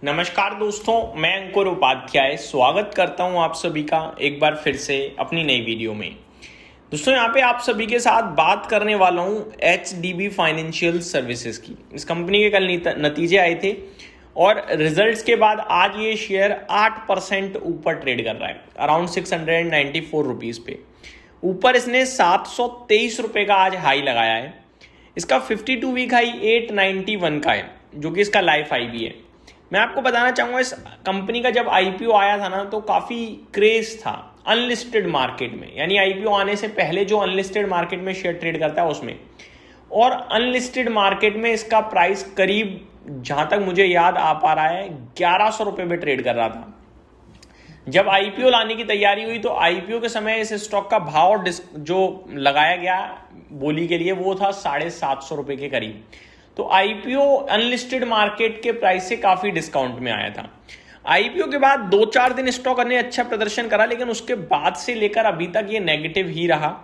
नमस्कार दोस्तों, मैं अंकुर उपाध्याय स्वागत करता हूं आप सभी का एक बार फिर से अपनी नई वीडियो में। दोस्तों यहाँ पे आप सभी के साथ बात करने वाला हूं HDB फाइनेंशियल सर्विसेज की। इस कंपनी के कल नतीजे आए थे और रिजल्ट्स के बाद आज ये शेयर 8% ऊपर ट्रेड कर रहा है, अराउंड 694 रुपीज़ पे। ऊपर इसने 723 रुपये का आज हाई लगाया है। इसका 52 वीक हाई 891 का है, जो कि इसका लाइफ हाई भी है। मैं आपको बताना चाहूंगा, इस कंपनी का जब आईपीओ आया था ना, तो काफ़ी क्रेज था अनलिस्टेड मार्केट में, यानी आईपीओ आने से पहले जो अनलिस्टेड मार्केट में शेयर ट्रेड करता है उसमें। और अनलिस्टेड मार्केट में इसका प्राइस करीब, जहां तक मुझे याद आ पा रहा है, 1100 रुपये पे ट्रेड कर रहा था। जब आईपीओ लाने की तैयारी हुई तो आईपीओ के समय इस स्टॉक का भाव जो लगाया गया बोली के लिए वो था 750 रुपये के करीब। तो आईपीओ अनलिस्टेड मार्केट के प्राइस से काफी डिस्काउंट में आया था। आईपीओ के बाद 2-4 दिन स्टॉक ने अच्छा प्रदर्शन करा, लेकिन उसके बाद से लेकर अभी तक ये नेगेटिव ही रहा।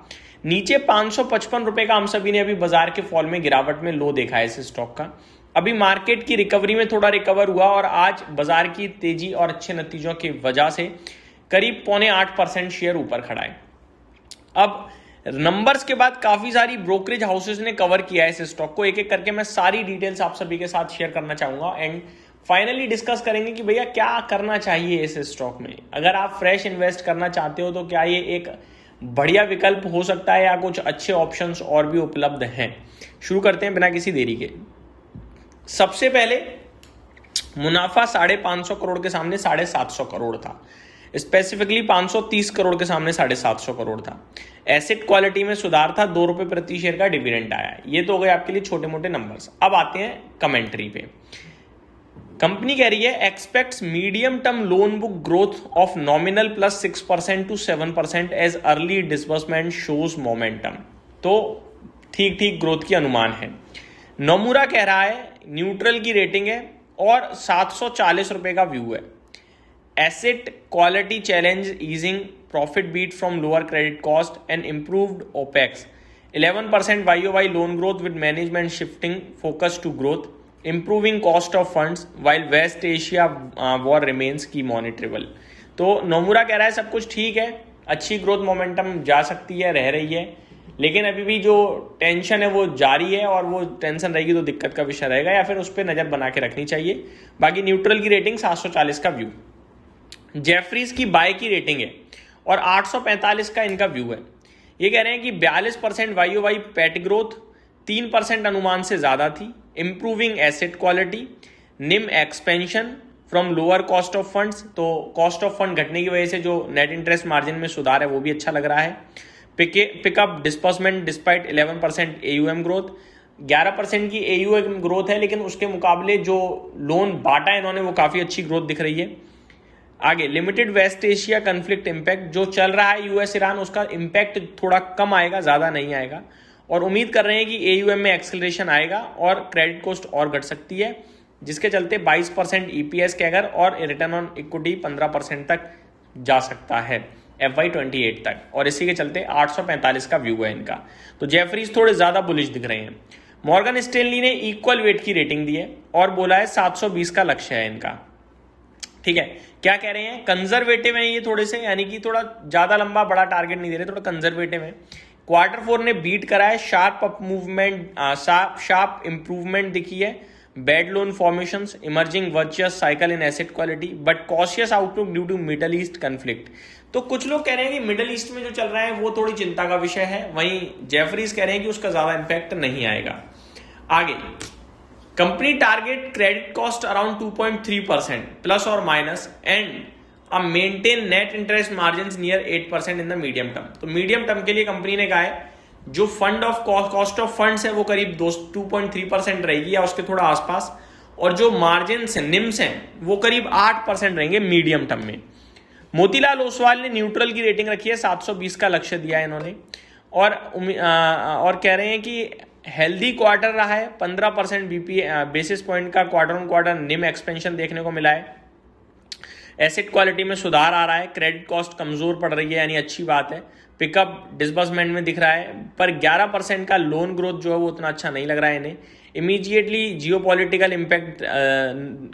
नीचे 555 रुपए का हम सभी ने अभी बाजार के फॉल में गिरावट में लो देखा है इस स्टॉक का। अभी मार्केट की रिकवरी में थोड़ा रिकवर हुआ और आज बाजार की तेजी और अच्छे नतीजों की वजह से करीब 7.25% शेयर ऊपर खड़ा है। अब नंबर्स के बाद काफी सारी ब्रोकरेज हाउसेस ने कवर किया है इस स्टॉक को। एक एक करके मैं सारी डिटेल्स आप सभी के साथ शेयर करना चाहूंगा एंड फाइनली डिस्कस करेंगे कि भैया क्या करना चाहिए इस स्टॉक में। अगर आप फ्रेश इन्वेस्ट करना चाहते हो तो क्या ये एक बढ़िया विकल्प हो सकता है या कुछ अच्छे ऑप्शंस और भी उपलब्ध हैं। शुरू करते हैं बिना किसी देरी के। सबसे पहले मुनाफा 550 करोड़ के सामने 750 करोड़ था। स्पेसिफिकली 530 करोड़ के सामने 750 करोड़ था। एसेट क्वालिटी में सुधार था, 2 रुपए प्रति शेयर का डिविडेंड आया। ये तो हो गए आपके लिए छोटे मोटे नंबर्स। अब आते हैं कमेंट्री पे। कंपनी कह रही है expects medium term loan book growth of nominal plus 6% to 7% as early disbursement shows momentum. तो ठीक ठीक ग्रोथ की अनुमान है। नोमुरा कह रहा है न्यूट्रल की रेटिंग है और 740 रुपए का व्यू है। Asset quality challenge easing, profit beat from lower credit cost and improved opex, 11% YOY loan growth with management shifting focus to growth, improving cost of funds while West Asia war remains की monitorable. तो Nomura कह रहा है सब कुछ ठीक है, अच्छी ग्रोथ मोमेंटम जा सकती है, रह रही है, लेकिन अभी भी जो टेंशन है वो जारी है और वो टेंशन रहेगी तो दिक्कत का विषय रहेगा, या फिर उस पर नजर बना के रखनी चाहिए। बाकी न्यूट्रल की रेटिंग 740 का व्यू। जेफरीज की बाय की रेटिंग है और 845 का इनका व्यू है। ये कह रहे हैं कि 42% YOY पैट ग्रोथ 3% अनुमान से ज्यादा थी, इंप्रूविंग एसेट क्वालिटी, निम expansion from lower cost of funds. तो कॉस्ट ऑफ फंड घटने की वजह से जो नेट इंटरेस्ट मार्जिन में सुधार है वो भी अच्छा लग रहा है। Pickup disbursement despite 11% AUM growth, 11% की AUM ग्रोथ है, लेकिन उसके मुकाबले जो लोन बांटा इन्होंने वो काफी अच्छी ग्रोथ दिख रही है। आगे limited West Asia conflict impact, जो चल रहा है US ईरान, उसका इंपैक्ट थोड़ा कम आएगा, ज्यादा नहीं आएगा, और उम्मीद कर रहे हैं कि AUM में एक्सेलरेशन आएगा और क्रेडिट कॉस्ट और घट सकती है, जिसके चलते 22% EPS कैगर और रिटर्न ऑन इक्विटी 15% तक जा सकता है FY28 तक, और इसी के चलते 845 का व्यू है इनका। तो जेफरीज थोड़े ज्यादा बुलिश दिख रहे हैं। मॉर्गन स्टैनली ने इक्वल वेट की रेटिंग दी है और बोला है 720 का लक्ष्य है इनका। ठीक है, क्या कह रहे हैं, कंजर्वेटिव है ये थोड़े से, यानी कि थोड़ा ज्यादा लंबा बड़ा टारगेट नहीं दे रहे, थोड़ा कंजर्वेटिव है। Q4 ने बीट करा है, sharp up movement, sharp improvement दिखी है, bad loan formations, emerging virtuous cycle in asset quality, but cautious outlook due to Middle East conflict. तो कुछ लोग कह रहे हैं कि मिडल ईस्ट में जो चल रहा है वो थोड़ी चिंता का विषय है, वहीं जेफरीज कह रहे हैं कि उसका ज्यादा इंपैक्ट नहीं आएगा। आगे company target credit cost around 2.3% plus और minus and maintain net interest margin near 8% in the medium term. तो मीडियम टर्म के लिए कंपनी ने कहा है जो fund of cost of funds है वो करीब 2.3% रहेगी या उसके थोड़ा आसपास, और जो मार्जिन है, निम्स हैं, वो करीब 8% रहेंगे मीडियम टर्म में। मोतीलाल ओसवाल ने न्यूट्रल की रेटिंग रखी है, 720 का लक्ष्य दिया है इन्होंने, और कह रहे हैं कि हेल्दी क्वार्टर रहा है, 15% बेसिस पॉइंट का क्वार्टर ऑन क्वार्टर निम एक्सपेंशन देखने को मिला है। एसेट क्वालिटी में सुधार आ रहा है, क्रेडिट कॉस्ट कमजोर पड़ रही है, यानी अच्छी बात है। पिकअप डिसबर्समेंट में दिख रहा है, पर 11% का लोन ग्रोथ जो है वो उतना अच्छा नहीं लग रहा है इन्हें। इमीडिएटली जियोपॉलिटिकल इम्पैक्ट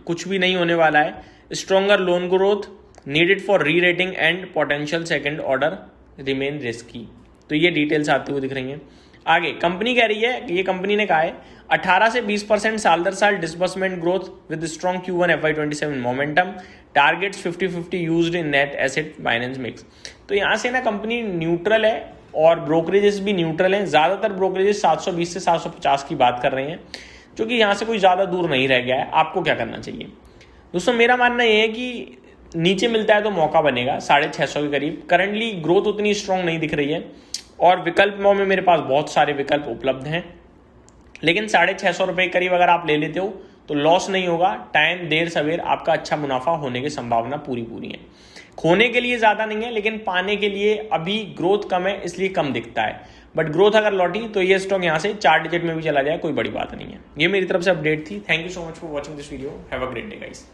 कुछ भी नहीं होने वाला है। Stronger loan growth needed for री rating and potential second order remain risky. तो ये डिटेल्स आती हुई दिख रही हैं। आगे कंपनी कह रही है, ये कंपनी ने कहा है 18 से 20% साल दर साल disbursement growth with strong Q1 FY27 momentum, targets 50-50 used in net asset finance mix. तो यहाँ से ना कंपनी न्यूट्रल है और ब्रोकरेजेस भी न्यूट्रल हैं। ज़्यादातर ब्रोकरेजेस 720 से 750 की बात कर रहे हैं, जो कि यहाँ से कोई ज़्यादा दूर नहीं रह गया है। आपको क्या करना चाहिए दोस्तों? मेरा मानना ये है कि नीचे मिलता है तो मौका बनेगा 650 के करीब। करंटली ग्रोथ उतनी स्ट्रांग नहीं दिख रही है और विकल्पों में मेरे पास बहुत सारे विकल्प उपलब्ध हैं, लेकिन 650 रुपये के करीब अगर आप ले लेते हो तो लॉस नहीं होगा। टाइम देर सवेर आपका अच्छा मुनाफा होने की संभावना पूरी है। खोने के लिए ज़्यादा नहीं है, लेकिन पाने के लिए अभी ग्रोथ कम है, इसलिए कम दिखता है। बट ग्रोथ अगर लौटी तो ये स्टॉक यहाँ से 4 डिजिट में भी चला जाए, कोई बड़ी बात नहीं है। ये मेरी तरफ से अपडेट थी। Thank you so much for watching this video. Have a great day guys.